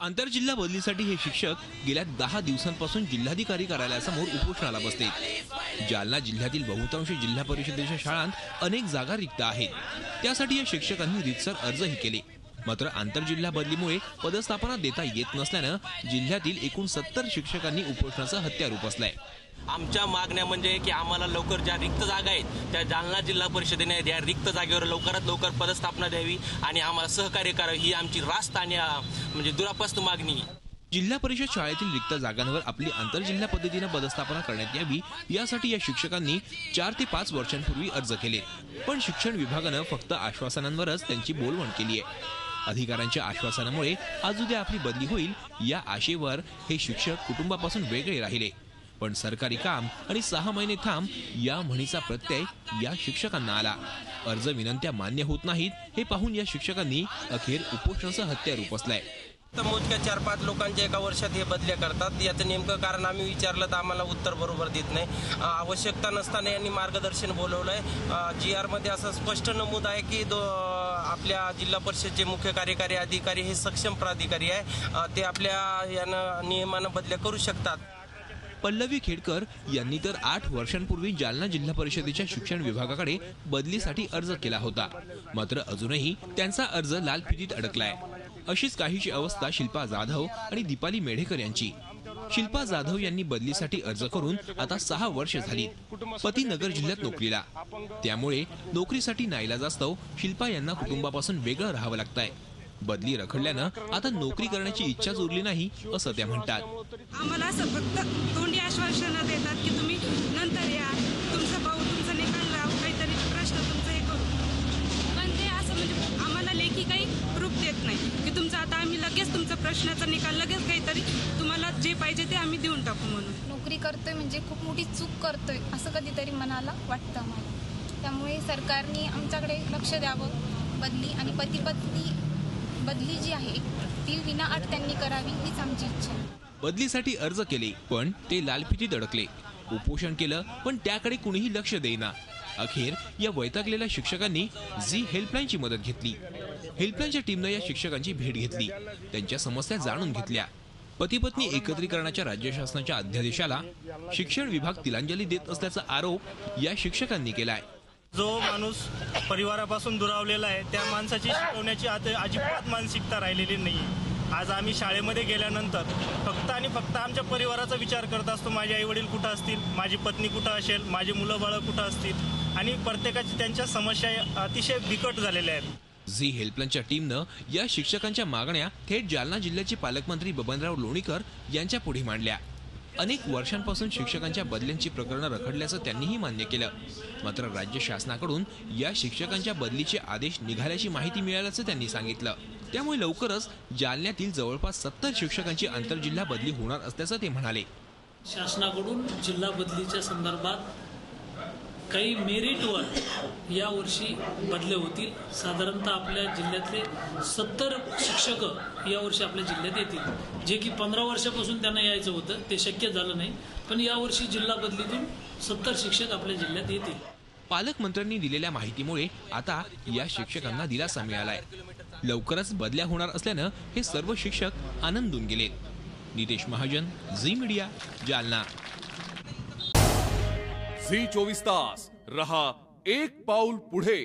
आंतरजिल्हा बदलीसाठी हे शिक्षक गेल्या 10 दिवसांपासून जिल्हाधिकारी कार्यालयासमोर उपोषणाला बसले। जालना जिल्ह्यातील बहुतांश जिल्हा परिषदेच्या शाळांत अनेक जागा रिक्त आहेत। त्यासाठी या शिक्षकांनी रीतसर अर्जही केले। मात्र आंतरजिल्हा बदलीमुळे पदस्थापना देता येत नसल्याने जिल्ह्यातील एकूण 70 शिक्षकांनी उपोषणाचं हत्यार उपसलंय। आमच्या मागण्या म्हणजे की आम्हाला लवकर ज्या रिक्त जागा आहेत त्या जालना जिल्हा परिषदेने त्या रिक्त जागेवर लवकरात लवकर पदस्थापना द्यावी आणि आम्हाला सहकार्य करावे, ही आमची रास्त आणि म्हणजे दुरापास्त मागणी। जिल्हा परिषद शाळेतील रिक्त जागांवर आपली आंतरजिल्हा पद्धतीने पदस्थापना करण्यात यावी यासाठी या शिक्षकांनी 4 ते 5 वर्षांपूर्वी अर्ज केले, पण शिक्षण विभागाने फक्त आश्वासनांवरच त्यांची बोलवण केली आहे। अधिकाऱ्यांच्या आश्वासनामुळे आज उद्या आपली बदली होईल या आशेवर हे शिक्षक कुटुंबापासून वेगळे राहिले, पण सरकारी काम आणि 6 महिने थांब या म्हणीचा प्रत्यय या शिक्षकांना आला। अर्ज विनंत्या मान्य होत नाहीत हे पाहून या शिक्षकांनी अखेर उपोषणाचं हत्यार उपसलंय। मोजक्या 4-5 लोकांच्या एका वर्षात हे बदल्या करतात। याचं नेमकं कारण आम्ही विचारलं तर आम्हाला उत्तर बरोबर देत नाही। आवश्यकता नसताना यांनी मार्गदर्शन बोलवलंय। GR मध्ये असं स्पष्ट नमूद आहे की आपल्या जिल्हा परिषदचे मुख्य कार्यकारी अधिकारी हे सक्षम प्राधिकारी आहे, ते आपल्या नियमानं बदल्या करू शकतात। पल्लवी खेडकर यांनी तर 8 वर्षांपूर्वी जालना जिल्हा परिषदेच्या शिक्षण विभागाकडे बदलीसाठी अर्ज केला होता, मात्र अजूनही त्यांचा अर्ज लाल फितीत अडकलाय। अशीच काहीची अवस्था शिल्पा जाधव आणि दीपाली मेढेकर यांची। शिल्पा जाधव यांनी बदलीसाठी अर्ज करून आता 6 वर्ष झाली। पती नगर जिल्ह्यात नोकरीला, त्यामुळे नोकरीसाठी नाईलाजास्तव शिल्पा यांना कुटुंबापासून वेगळं राहावं लागतंय। बदली रखडल्यानं आता नोकरी करण्याची इच्छाच उरली नाही असं त्या म्हणतात। आम्हाला असं फक्त तोंडी आश्वासनं देतात की तुम्ही नंतर या, तुमचा भाऊ तुमचा निकाल लाव, काहीतरी प्रश्न तुमचं हे करू, पण ते असं म्हणजे आम्हाला लेखी काही प्रूफ देत नाही की तुमचं आता आम्ही लगेच तुमचा प्रश्नाचा निकाल लगेच काहीतरी तुम्हाला जे पाहिजे ते आम्ही देऊन टाकू म्हणून। नोकरी करतोय म्हणजे खूप मोठी चूक करतोय असं कधीतरी मनाला वाटतं मला। त्यामुळे सरकारने आमच्याकडे लक्ष द्यावं। बदली आणि पती पत्नी बदली जी आहे ती विना अट त्यांनी करावी हीच आमची इच्छा आहे। बदलीसाठी अर्ज केले पण ते लालफितीत अडकले, उपोषण केलं पण त्याकडे कुणीही लक्ष देईना। अखेर या वैतागलेल्या शिक्षकांनी झी हेल्पलाईनची मदत घेतली। हेल्पलाईनच्या टीमनं या शिक्षकांची भेट घेतली, त्यांच्या समस्या जाणून घेतल्या। पती पत्नी एकत्रीकरणाच्या राज्य शासनाच्या अध्यादेशाला शिक्षण विभाग तिलांजली देत असल्याचा आरोप या शिक्षकांनी केलाय। जो माणूस परिवारापासून दुरावलेला आहे त्या माणसाची शिकवण्याची आता अजिबात मानसिकता राहिलेली नाही। आज आम्ही शाळेमध्ये गेल्यानंतर फक्त आणि फक्त आमच्या परिवाराचा विचार करत असतो। माझे आई वडील कुठं असतील, माझी पत्नी कुठं असेल, माझी मुलं बाळं कुठं असतील, आणि प्रत्येकाची त्यांच्या समस्या अतिशय बिकट झालेल्या आहेत। झी हेल्पलाईनच्या टीमनं या शिक्षकांच्या मागण्या थेट जालना जिल्ह्याचे पालकमंत्री बबनराव लोणीकर यांच्या पुढे मांडल्या। अनेक वर्षांपासून शिक्षकांच्या बदल्यांची प्रकरणं रखडल्याचं त्यांनीही मान्य केलं, मात्र राज्य शासनाकडून या शिक्षकांच्या बदलीचे आदेश निघाल्याची माहिती मिळाल्याचं त्यांनी सांगितलं। त्यामुळे लवकरच जालन्यातील जवळपास 70 शिक्षकांची आंतरजिल्हा बदली होणार असल्याचं ते म्हणाले। शासनाकडून जिल्हा बदलीच्या संदर्भात काही मेरिटवर यावर्षी बदल्या होतील। साधारणतः आपल्या जिल्ह्यातले 70 शिक्षक यावर्षी आपल्या जिल्ह्यात येतील, जे की 15 वर्षापासून त्यांना यायचं होतं, ते शक्य झालं नाही, पण यावर्षी जिल्हा बदलीतून 70 शिक्षक आपल्या जिल्ह्यात येतील। पालकमंत्र्यांनी दिलेल्या माहितीमुळे आता या शिक्षकांना दिलासा मिळालाय। लवकरच बदल्या होणार असल्यानं हे सर्व शिक्षक आनंदून गेलेत। नितेश महाजन, झी मीडिया, जालना। झी 24 तास रहा एक पाऊल पुढे।